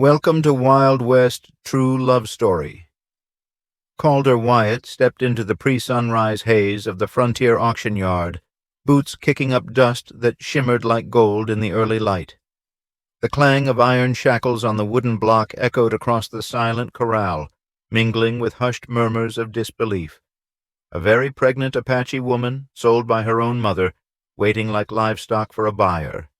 Welcome to Wild West True Love Story. Calder Wyatt stepped into the pre-sunrise haze of the frontier auction yard, boots kicking up dust that shimmered like gold in the early light. The clang of iron shackles on the wooden block echoed across the silent corral, mingling with hushed murmurs of disbelief. A very pregnant Apache woman, sold by her own mother, waiting like livestock for a buyer.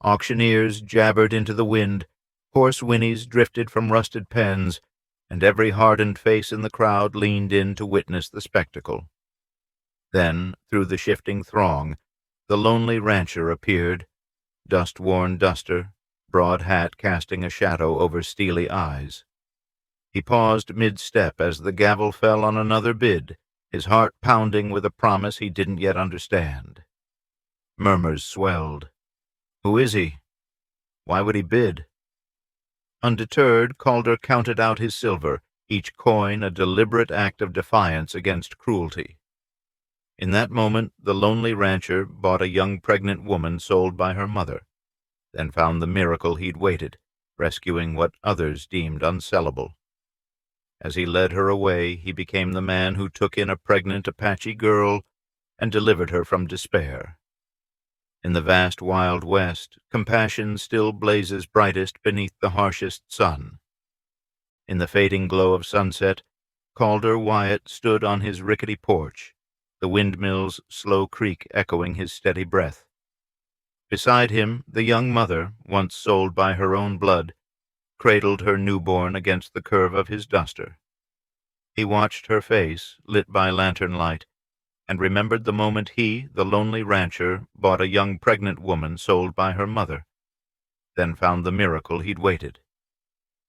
Auctioneers jabbered into the wind, hoarse whinnies drifted from rusted pens, and every hardened face in the crowd leaned in to witness the spectacle. Then, through the shifting throng, the lonely rancher appeared, dust-worn duster, broad hat casting a shadow over steely eyes. He paused mid-step as the gavel fell on another bid, his heart pounding with a promise he didn't yet understand. Murmurs swelled. Who is he? Why would he bid? Undeterred, Calder counted out his silver, each coin a deliberate act of defiance against cruelty. In that moment, the lonely rancher bought a young pregnant woman sold by her mother, then found the miracle he'd waited, rescuing what others deemed unsellable. As he led her away, he became the man who took in a pregnant Apache girl and delivered her from despair. In the vast Wild West, compassion still blazes brightest beneath the harshest sun. In the fading glow of sunset, Calder Wyatt stood on his rickety porch, the windmill's slow creak echoing his steady breath. Beside him, the young mother, once sold by her own blood, cradled her newborn against the curve of his duster. He watched her face, lit by lantern light, and remembered the moment he, the lonely rancher, bought a young pregnant woman sold by her mother, then found the miracle he'd waited.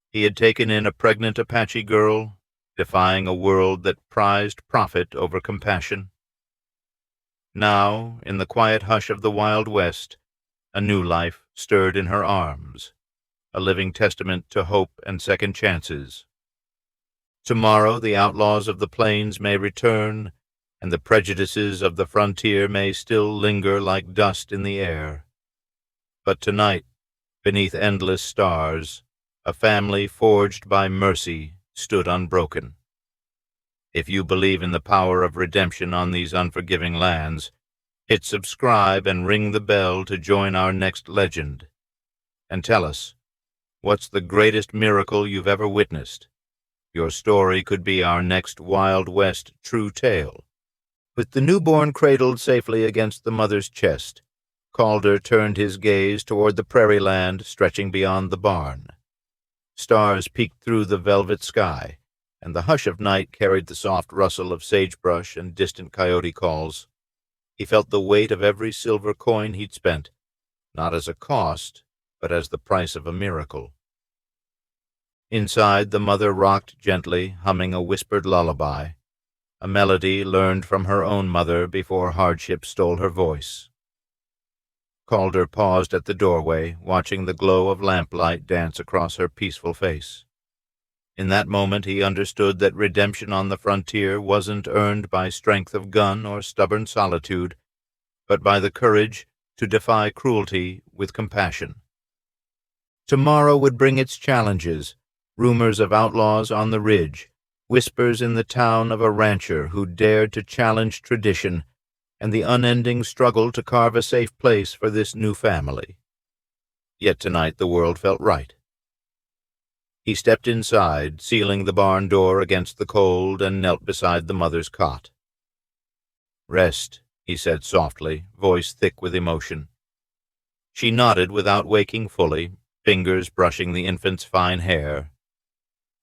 He had taken in a pregnant Apache girl, defying a world that prized profit over compassion. Now, in the quiet hush of the Wild West, a new life stirred in her arms, a living testament to hope and second chances. Tomorrow the outlaws of the plains may return, and the prejudices of the frontier may still linger like dust in the air. But tonight, beneath endless stars, a family forged by mercy stood unbroken. If you believe in the power of redemption on these unforgiving lands, hit subscribe and ring the bell to join our next legend. And tell us, what's the greatest miracle you've ever witnessed? Your story could be our next Wild West true tale. With the newborn cradled safely against the mother's chest, Calder turned his gaze toward the prairie land stretching beyond the barn. Stars peeked through the velvet sky, and the hush of night carried the soft rustle of sagebrush and distant coyote calls. He felt the weight of every silver coin he'd spent, not as a cost, but as the price of a miracle. Inside, the mother rocked gently, humming a whispered lullaby, a melody learned from her own mother before hardship stole her voice. Calder paused at the doorway, watching the glow of lamplight dance across her peaceful face. In that moment he understood that redemption on the frontier wasn't earned by strength of gun or stubborn solitude, but by the courage to defy cruelty with compassion. Tomorrow would bring its challenges, rumors of outlaws on the ridge, whispers in the town of a rancher who dared to challenge tradition, and the unending struggle to carve a safe place for this new family. Yet tonight the world felt right. He stepped inside, sealing the barn door against the cold, and knelt beside the mother's cot. "Rest," he said softly, voice thick with emotion. She nodded without waking fully, fingers brushing the infant's fine hair.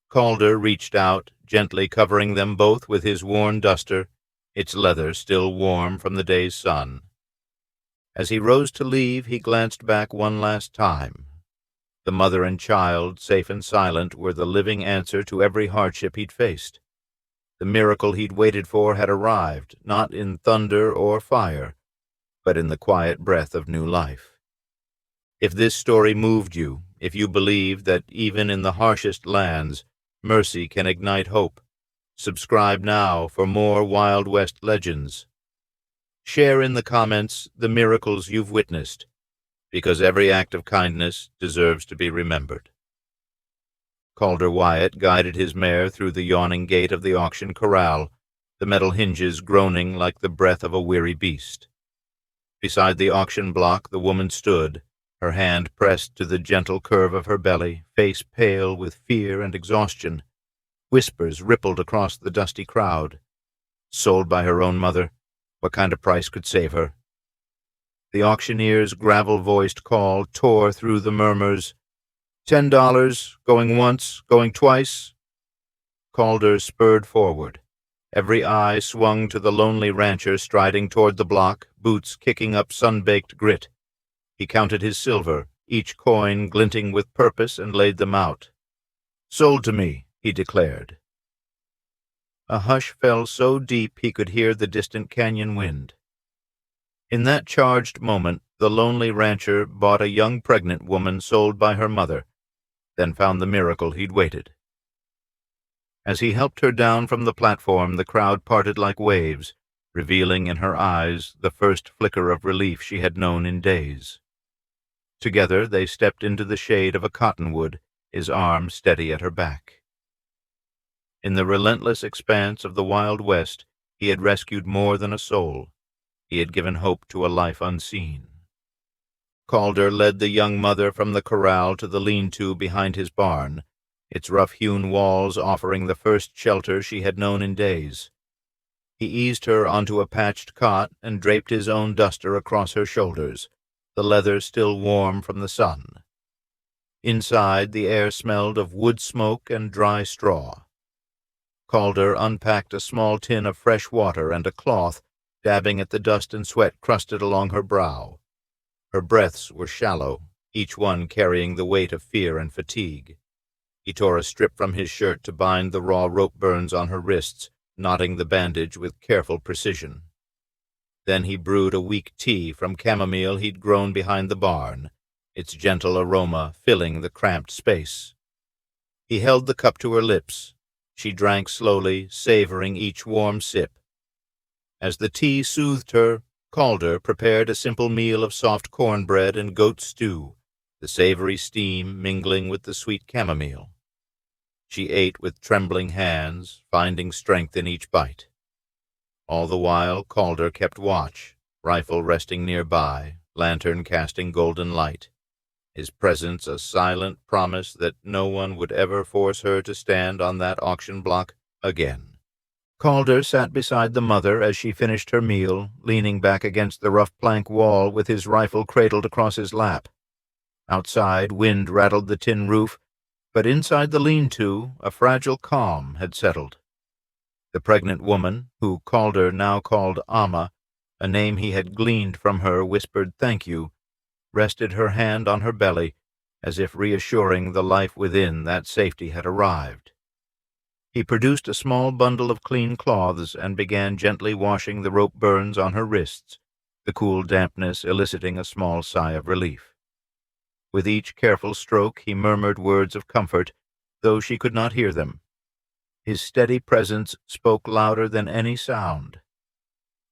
Calder reached out, gently covering them both with his worn duster, its leather still warm from the day's sun. As he rose to leave, he glanced back one last time. The mother and child, safe and silent, were the living answer to every hardship he'd faced. The miracle he'd waited for had arrived, not in thunder or fire, but in the quiet breath of new life. If this story moved you, if you believe that even in the harshest lands, mercy can ignite hope, subscribe now for more Wild West legends. Share in the comments the miracles you've witnessed, because every act of kindness deserves to be remembered. Calder Wyatt guided his mare through the yawning gate of the auction corral, the metal hinges groaning like the breath of a weary beast. Beside the auction block the woman stood, her hand pressed to the gentle curve of her belly, face pale with fear and exhaustion. Whispers rippled across the dusty crowd. Sold by her own mother, what kind of price could save her? The auctioneer's gravel-voiced call tore through the murmurs. $10, going once, going twice. Calder spurred forward. Every eye swung to the lonely rancher striding toward the block, boots kicking up sun-baked grit. He counted his silver, each coin glinting with purpose, and laid them out. "Sold to me," he declared. A hush fell so deep he could hear the distant canyon wind. In that charged moment, the lonely rancher bought a young pregnant woman sold by her mother, then found the miracle he'd waited. As he helped her down from the platform, the crowd parted like waves, revealing in her eyes the first flicker of relief she had known in days. Together they stepped into the shade of a cottonwood, his arm steady at her back. In the relentless expanse of the Wild West, he had rescued more than a soul. He had given hope to a life unseen. Calder led the young mother from the corral to the lean-to behind his barn, its rough-hewn walls offering the first shelter she had known in days. He eased her onto a patched cot and draped his own duster across her shoulders, the leather still warm from the sun. Inside, the air smelled of wood smoke and dry straw. Calder unpacked a small tin of fresh water and a cloth, dabbing at the dust and sweat crusted along her brow. Her breaths were shallow, each one carrying the weight of fear and fatigue. He tore a strip from his shirt to bind the raw rope burns on her wrists, knotting the bandage with careful precision. Then he brewed a weak tea from chamomile he'd grown behind the barn, its gentle aroma filling the cramped space. He held the cup to her lips. She drank slowly, savoring each warm sip. As the tea soothed her, Calder prepared a simple meal of soft cornbread and goat stew, the savory steam mingling with the sweet chamomile. She ate with trembling hands, finding strength in each bite. All the while Calder kept watch, rifle resting nearby, lantern casting golden light, his presence a silent promise that no one would ever force her to stand on that auction block again. Calder sat beside the mother as she finished her meal, leaning back against the rough plank wall with his rifle cradled across his lap. Outside, wind rattled the tin roof, but inside the lean-to, a fragile calm had settled. The pregnant woman, who Calder now called Amma, a name he had gleaned from her, whispered "thank you," rested her hand on her belly, as if reassuring the life within that safety had arrived. He produced a small bundle of clean cloths and began gently washing the rope burns on her wrists, the cool dampness eliciting a small sigh of relief. With each careful stroke he murmured words of comfort, though she could not hear them. His steady presence spoke louder than any sound.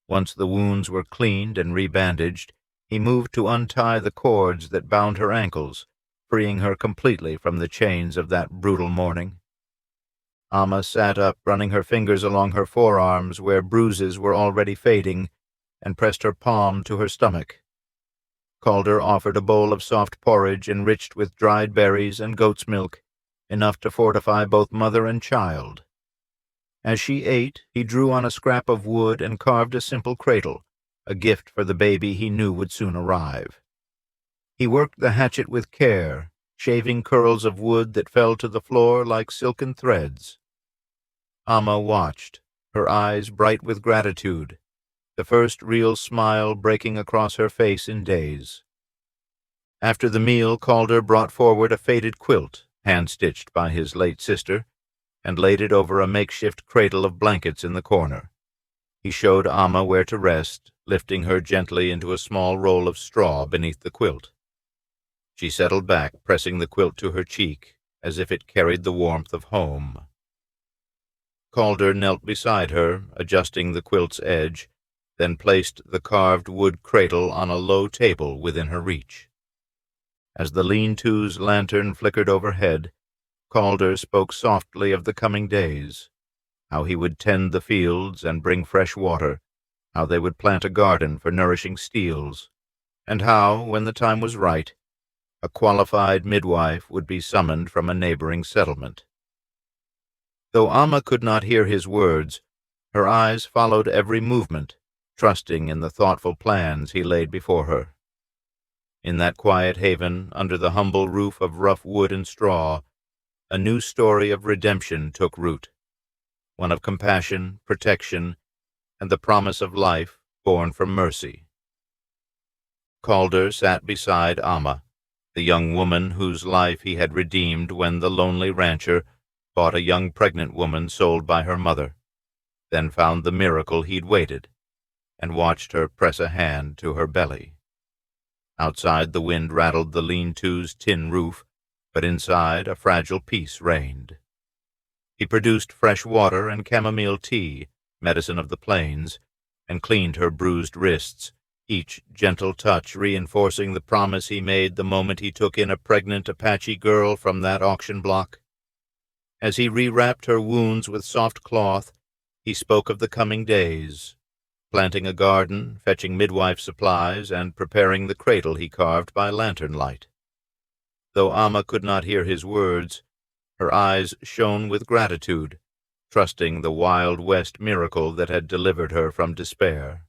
Once the wounds were cleaned and rebandaged, he moved to untie the cords that bound her ankles, freeing her completely from the chains of that brutal morning. Amma sat up, running her fingers along her forearms where bruises were already fading, and pressed her palm to her stomach. Calder offered a bowl of soft porridge enriched with dried berries and goat's milk, enough to fortify both mother and child. As she ate, he drew on a scrap of wood and carved a simple cradle, a gift for the baby he knew would soon arrive. He worked the hatchet with care, shaving curls of wood that fell to the floor like silken threads. Amma watched, her eyes bright with gratitude, the first real smile breaking across her face in days. After the meal, Calder brought forward a faded quilt, hand-stitched by his late sister, and laid it over a makeshift cradle of blankets in the corner. He showed Amma where to rest, lifting her gently into a small roll of straw beneath the quilt. She settled back, pressing the quilt to her cheek, as if it carried the warmth of home. Calder knelt beside her, adjusting the quilt's edge, then placed the carved wood cradle on a low table within her reach. As the lean-to's lantern flickered overhead, Calder spoke softly of the coming days, how he would tend the fields and bring fresh water, how they would plant a garden for nourishing steels, and how, when the time was right, a qualified midwife would be summoned from a neighboring settlement. Though Amma could not hear his words, her eyes followed every movement, trusting in the thoughtful plans he laid before her. In that quiet haven, under the humble roof of rough wood and straw, a new story of redemption took root, one of compassion, protection, and the promise of life born from mercy. Calder sat beside Amma, the young woman whose life he had redeemed when the lonely rancher bought a young pregnant woman sold by her mother, then found the miracle he'd waited, and watched her press a hand to her belly. Outside, the wind rattled the lean-to's tin roof, but inside a fragile peace reigned. He produced fresh water and chamomile tea, medicine of the plains, and cleaned her bruised wrists, each gentle touch reinforcing the promise he made the moment he took in a pregnant Apache girl from that auction block. As he rewrapped her wounds with soft cloth, he spoke of the coming days, planting a garden, fetching midwife supplies, and preparing the cradle he carved by lantern light. Though Amma could not hear his words, her eyes shone with gratitude, trusting the Wild West miracle that had delivered her from despair.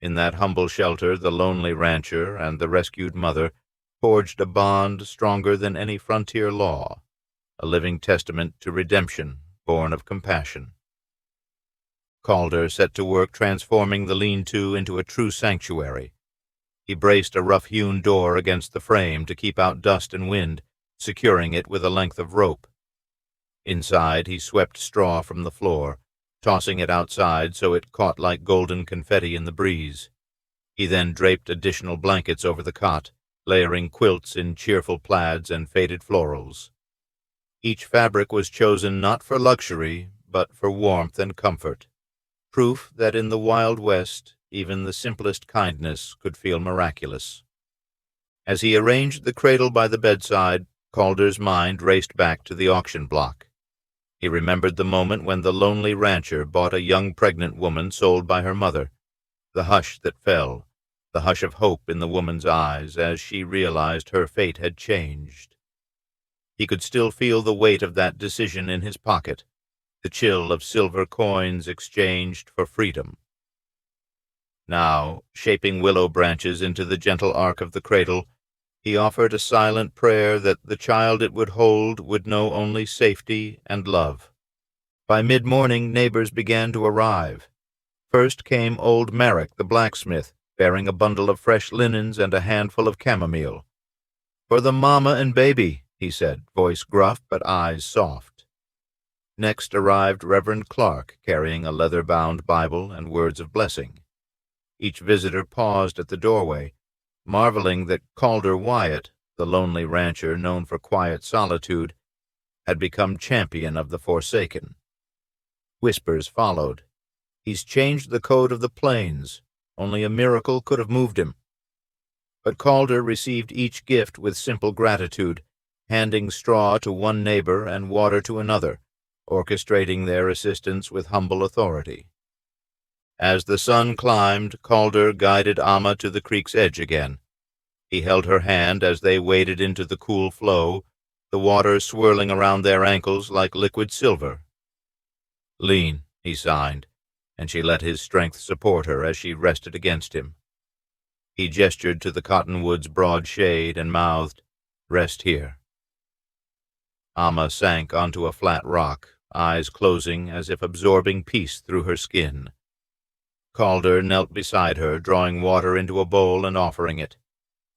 In that humble shelter, the lonely rancher and the rescued mother forged a bond stronger than any frontier law, a living testament to redemption born of compassion. Calder set to work transforming the lean-to into a true sanctuary. He braced a rough-hewn door against the frame to keep out dust and wind, securing it with a length of rope. Inside, he swept straw from the floor, tossing it outside so it caught like golden confetti in the breeze. He then draped additional blankets over the cot, layering quilts in cheerful plaids and faded florals. Each fabric was chosen not for luxury, but for warmth and comfort, proof that in the Wild West even the simplest kindness could feel miraculous. As he arranged the cradle by the bedside, Calder's mind raced back to the auction block. He remembered the moment when the lonely rancher bought a young pregnant woman sold by her mother, the hush that fell, the hush of hope in the woman's eyes as she realized her fate had changed. He could still feel the weight of that decision in his pocket, the chill of silver coins exchanged for freedom. Now, shaping willow branches into the gentle arc of the cradle, he offered a silent prayer that the child it would hold would know only safety and love. By mid-morning, neighbors began to arrive. First came old Merrick, the blacksmith, bearing a bundle of fresh linens and a handful of chamomile. "For the mama and baby," he said, voice gruff but eyes soft. Next arrived Reverend Clark, carrying a leather-bound Bible and words of blessing. Each visitor paused at the doorway, marveling that Calder Wyatt, the lonely rancher known for quiet solitude, had become champion of the forsaken. Whispers followed. "He's changed the code of the plains. Only a miracle could have moved him." But Calder received each gift with simple gratitude, handing straw to one neighbor and water to another, orchestrating their assistance with humble authority. As the sun climbed, Calder guided Amma to the creek's edge again. He held her hand as they waded into the cool flow, the water swirling around their ankles like liquid silver. "Lean," he signed, and she let his strength support her as she rested against him. He gestured to the cottonwood's broad shade and mouthed, "Rest here." Amma sank onto a flat rock, eyes closing as if absorbing peace through her skin. Calder knelt beside her, drawing water into a bowl and offering it.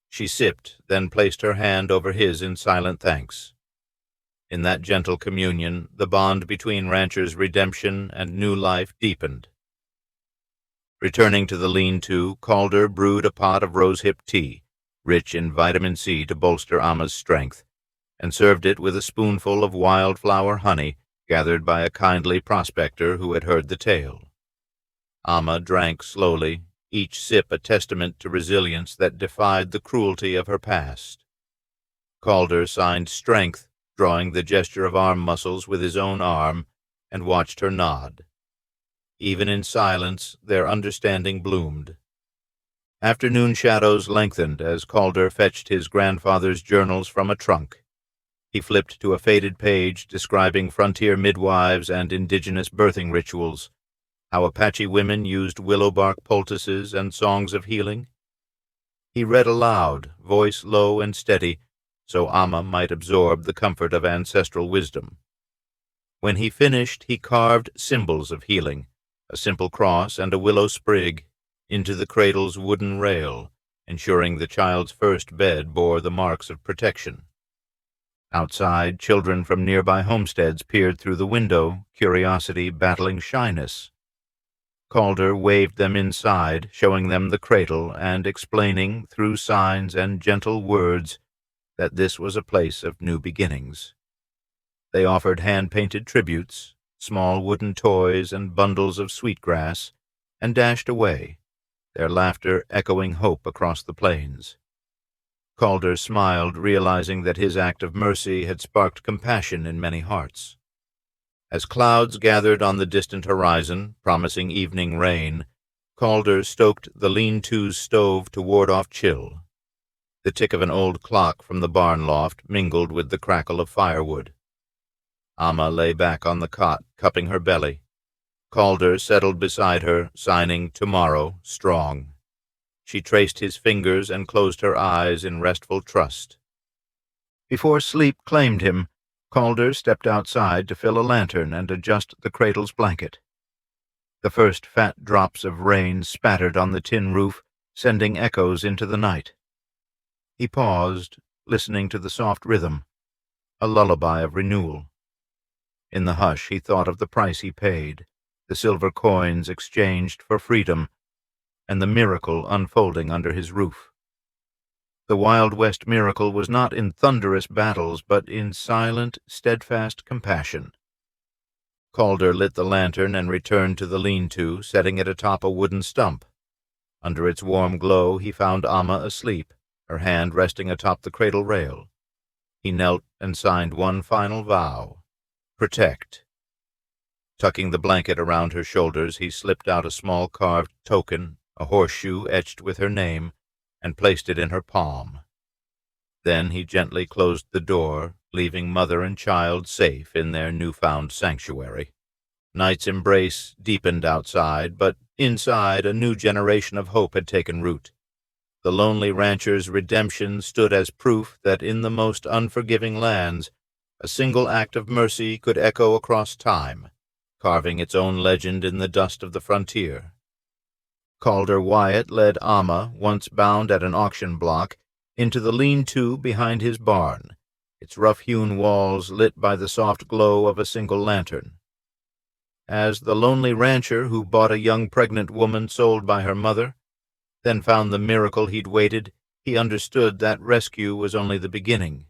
She sipped, then placed her hand over his in silent thanks. In that gentle communion, the bond between rancher's redemption and new life deepened. Returning to the lean-to, Calder brewed a pot of rosehip tea, rich in vitamin C to bolster Amma's strength, and served it with a spoonful of wildflower honey gathered by a kindly prospector who had heard the tale. Amma drank slowly, each sip a testament to resilience that defied the cruelty of her past. Calder signed strength drawing the gesture of arm muscles with his own arm, and watched her nod. Even in silence, their understanding bloomed. Afternoon shadows lengthened as Calder fetched his grandfather's journals from a trunk. He flipped to a faded page describing frontier midwives and indigenous birthing rituals, how Apache women used willow bark poultices and songs of healing. He read aloud, voice low and steady, so Amma might absorb the comfort of ancestral wisdom. When he finished, he carved symbols of healing, a simple cross and a willow sprig, into the cradle's wooden rail, ensuring the child's first bed bore the marks of protection. Outside, children from nearby homesteads peered through the window, curiosity battling shyness. Calder waved them inside, showing them the cradle and explaining, through signs and gentle words, that this was a place of new beginnings. They offered hand-painted tributes, small wooden toys and bundles of sweetgrass, and dashed away, their laughter echoing hope across the plains. Calder smiled, realizing that his act of mercy had sparked compassion in many hearts. As clouds gathered on the distant horizon, promising evening rain, Calder stoked the lean-to's stove to ward off chill. The tick of an old clock from the barn loft mingled with the crackle of firewood. Amma lay back on the cot, cupping her belly. Calder settled beside her, signing "tomorrow" strong. She traced his fingers and closed her eyes in restful trust. Before sleep claimed him, Calder stepped outside to fill a lantern and adjust the cradle's blanket. The first fat drops of rain spattered on the tin roof, sending echoes into the night. He paused, listening to the soft rhythm, a lullaby of renewal. In the hush he thought of the price he paid, the silver coins exchanged for freedom, and the miracle unfolding under his roof. The Wild West miracle was not in thunderous battles, but in silent, steadfast compassion. Calder lit the lantern and returned to the lean-to, setting it atop a wooden stump. Under its warm glow he found Amma asleep, her hand resting atop the cradle rail. He knelt and signed one final vow: protect. Tucking the blanket around her shoulders, he slipped out a small carved token, a horseshoe etched with her name, and placed it in her palm. Then he gently closed the door, leaving mother and child safe in their newfound sanctuary. Night's embrace deepened outside, but inside a new generation of hope had taken root. The lonely rancher's redemption stood as proof that in the most unforgiving lands, a single act of mercy could echo across time, carving its own legend in the dust of the frontier. Calder Wyatt led Amma, once bound at an auction block, into the lean-to behind his barn, its rough-hewn walls lit by the soft glow of a single lantern. As the lonely rancher who bought a young pregnant woman sold by her mother, then found the miracle he'd waited, he understood that rescue was only the beginning.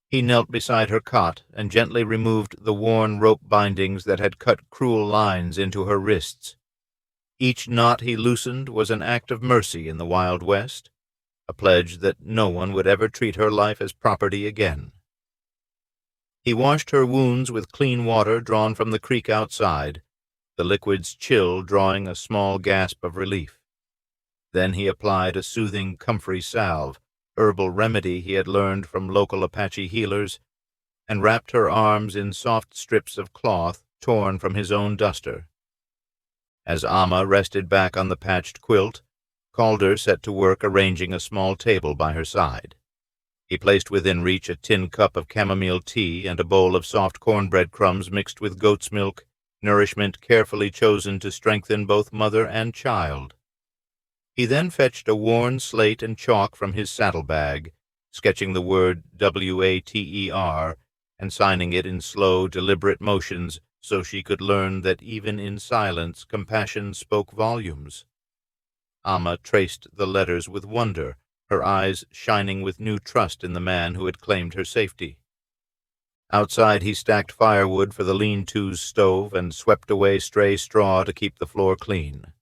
He knelt beside her cot and gently removed the worn rope bindings that had cut cruel lines into her wrists. Each knot he loosened was an act of mercy in the Wild West, a pledge that no one would ever treat her life as property again. He washed her wounds with clean water drawn from the creek outside, the liquid's chill drawing a small gasp of relief. Then he applied a soothing, comfrey salve, herbal remedy he had learned from local Apache healers, and wrapped her arms in soft strips of cloth torn from his own duster. As Amma rested back on the patched quilt, Calder set to work arranging a small table by her side. He placed within reach a tin cup of chamomile tea and a bowl of soft cornbread crumbs mixed with goat's milk, nourishment carefully chosen to strengthen both mother and child. He then fetched a worn slate and chalk from his saddlebag, sketching the word "Water" and signing it in slow, deliberate motions so she could learn that even in silence compassion spoke volumes. Amma traced the letters with wonder, her eyes shining with new trust in the man who had claimed her safety. Outside he stacked firewood for the lean-to's stove and swept away stray straw to keep the floor clean.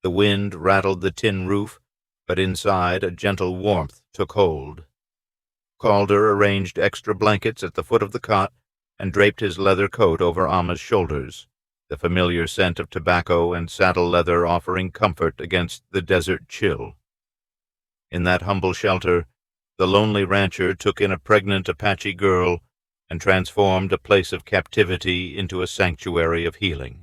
The wind rattled the tin roof, but inside a gentle warmth took hold. Calder arranged extra blankets at the foot of the cot and draped his leather coat over Amma's shoulders, the familiar scent of tobacco and saddle leather offering comfort against the desert chill. In that humble shelter, the lonely rancher took in a pregnant Apache girl and transformed a place of captivity into a sanctuary of healing.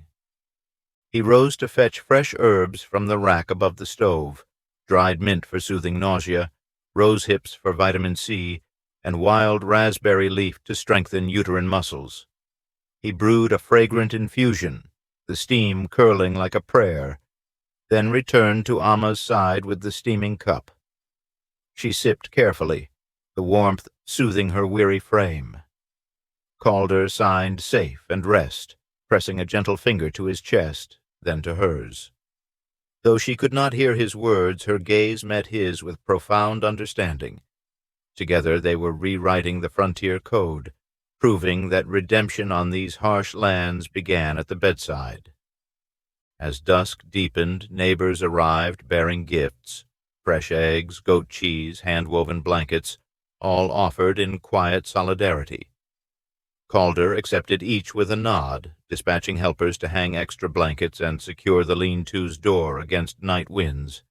He rose to fetch fresh herbs from the rack above the stove, dried mint for soothing nausea, rose hips for vitamin C, and wild raspberry leaf to strengthen uterine muscles. He brewed a fragrant infusion, the steam curling like a prayer, then returned to Amma's side with the steaming cup. She sipped carefully, the warmth soothing her weary frame. Calder signed safe and rest, pressing a gentle finger to his chest, then to hers. Though she could not hear his words, her gaze met his with profound understanding. Together they were rewriting the frontier code, proving that redemption on these harsh lands began at the bedside. As dusk deepened, neighbors arrived bearing gifts, fresh eggs, goat cheese, hand-woven blankets, all offered in quiet solidarity. Calder accepted each with a nod, dispatching helpers to hang extra blankets and secure the lean-to's door against night winds.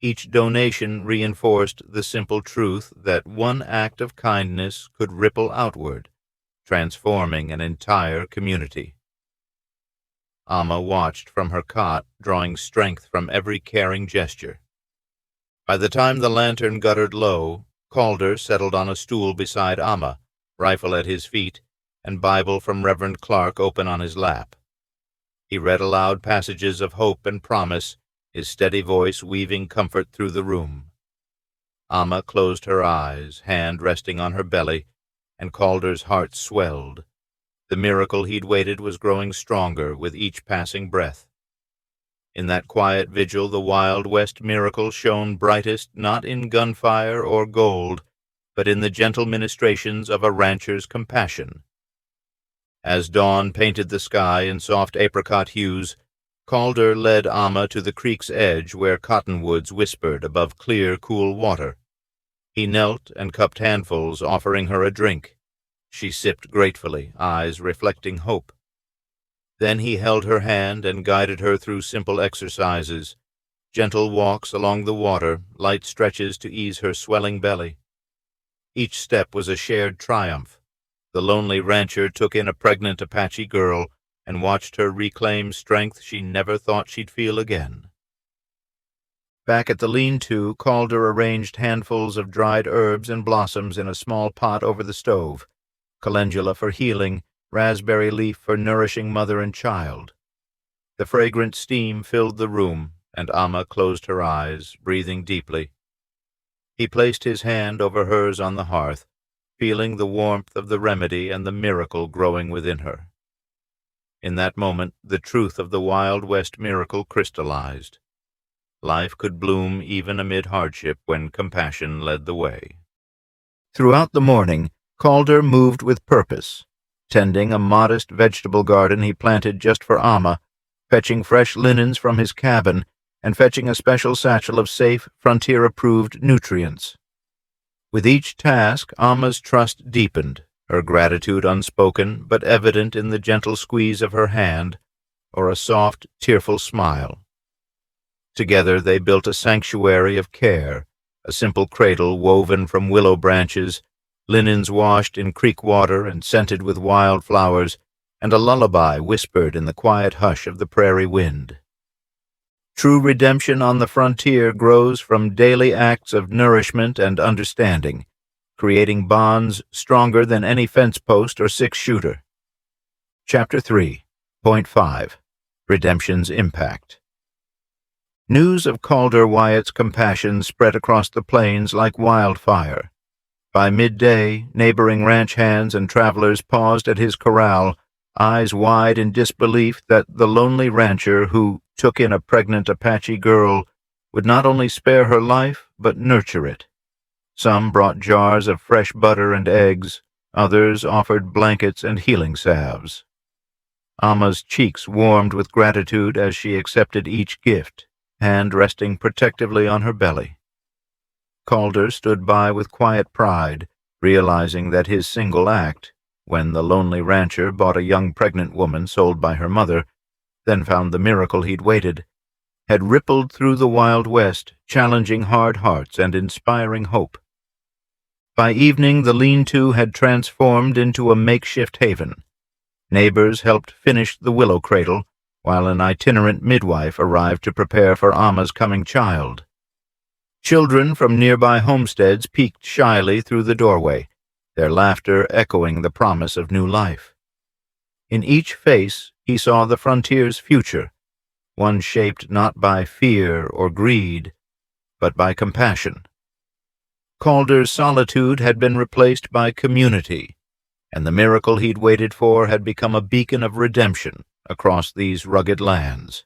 Each donation reinforced the simple truth that one act of kindness could ripple outward, transforming an entire community. Amma watched from her cot, drawing strength from every caring gesture. By the time the lantern guttered low, Calder settled on a stool beside Amma, rifle at his feet, and Bible from Reverend Clark open on his lap. He read aloud passages of hope and promise, his steady voice weaving comfort through the room. Amma closed her eyes, hand resting on her belly, and Calder's heart swelled. The miracle he'd waited was growing stronger with each passing breath. In that quiet vigil, the Wild West miracle shone brightest not in gunfire or gold, but in the gentle ministrations of a rancher's compassion. As dawn painted the sky in soft apricot hues, Calder led Amma to the creek's edge where cottonwoods whispered above clear, cool water. He knelt and cupped handfuls, offering her a drink. She sipped gratefully, eyes reflecting hope. Then he held her hand and guided her through simple exercises, gentle walks along the water, light stretches to ease her swelling belly. Each step was a shared triumph. The lonely rancher took in a pregnant Apache girl and watched her reclaim strength she never thought she'd feel again. Back at the lean-to, Calder arranged handfuls of dried herbs and blossoms in a small pot over the stove, calendula for healing, raspberry leaf for nourishing mother and child. The fragrant steam filled the room, and Amma closed her eyes, breathing deeply. He placed his hand over hers on the hearth, feeling the warmth of the remedy and the miracle growing within her. In that moment, the truth of the Wild West miracle crystallized. Life could bloom even amid hardship when compassion led the way. Throughout the morning, Calder moved with purpose, tending a modest vegetable garden he planted just for Amma, fetching fresh linens from his cabin, and fetching a special satchel of safe, frontier-approved nutrients. With each task, Amma's trust deepened, her gratitude unspoken but evident in the gentle squeeze of her hand or a soft, tearful smile. Together they built a sanctuary of care, a simple cradle woven from willow branches, linens washed in creek water and scented with wild flowers, and a lullaby whispered in the quiet hush of the prairie wind. True redemption on the frontier grows from daily acts of nourishment and understanding, creating bonds stronger than any fence post or six-shooter. Chapter 3.5 Redemption's Impact. News of Calder Wyatt's compassion spread across the plains like wildfire. By midday, neighboring ranch hands and travelers paused at his corral, eyes wide in disbelief that the lonely rancher who took in a pregnant Apache girl would not only spare her life, but nurture it. Some brought jars of fresh butter and eggs, others offered blankets and healing salves. Amma's cheeks warmed with gratitude as she accepted each gift, hand resting protectively on her belly. Calder stood by with quiet pride, realizing that his single act, when the lonely rancher bought a young pregnant woman sold by her mother, then found the miracle he'd waited, had rippled through the Wild West, challenging hard hearts and inspiring hope. By evening, the lean-to had transformed into a makeshift haven. Neighbors helped finish the willow cradle, while an itinerant midwife arrived to prepare for Amma's coming child. Children from nearby homesteads peeked shyly through the doorway, their laughter echoing the promise of new life. In each face he saw the frontier's future, one shaped not by fear or greed, but by compassion. Calder's solitude had been replaced by community, and the miracle he'd waited for had become a beacon of redemption across these rugged lands.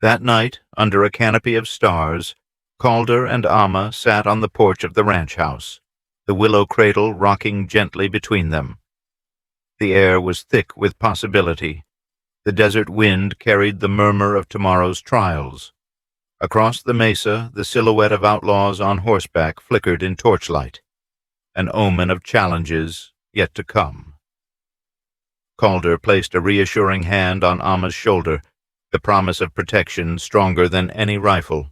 That night, under a canopy of stars, Calder and Amma sat on the porch of the ranch house, the willow cradle rocking gently between them. The air was thick with possibility. The desert wind carried the murmur of tomorrow's trials. Across the mesa, the silhouette of outlaws on horseback flickered in torchlight, an omen of challenges yet to come. Calder placed a reassuring hand on Amma's shoulder, the promise of protection stronger than any rifle.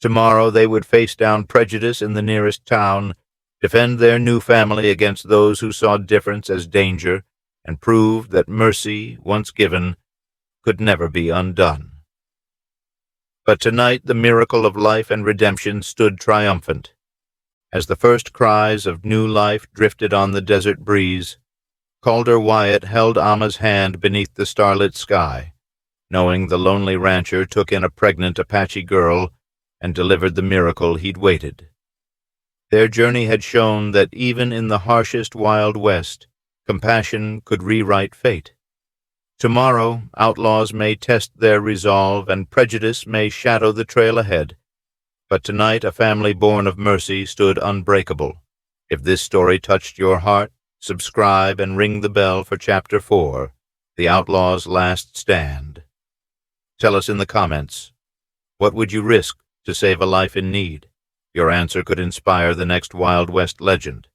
Tomorrow they would face down prejudice in the nearest town, defend their new family against those who saw difference as danger, and prove that mercy, once given, could never be undone. But tonight the miracle of life and redemption stood triumphant. As the first cries of new life drifted on the desert breeze, Calder Wyatt held Amma's hand beneath the starlit sky, knowing the lonely rancher took in a pregnant Apache girl and delivered the miracle he'd waited. Their journey had shown that even in the harshest Wild West, compassion could rewrite fate. Tomorrow, outlaws may test their resolve and prejudice may shadow the trail ahead, but tonight a family born of mercy stood unbreakable. If this story touched your heart, subscribe and ring the bell for Chapter 4, The Outlaw's Last Stand. Tell us in the comments, what would you risk to save a life in need? Your answer could inspire the next Wild West legend.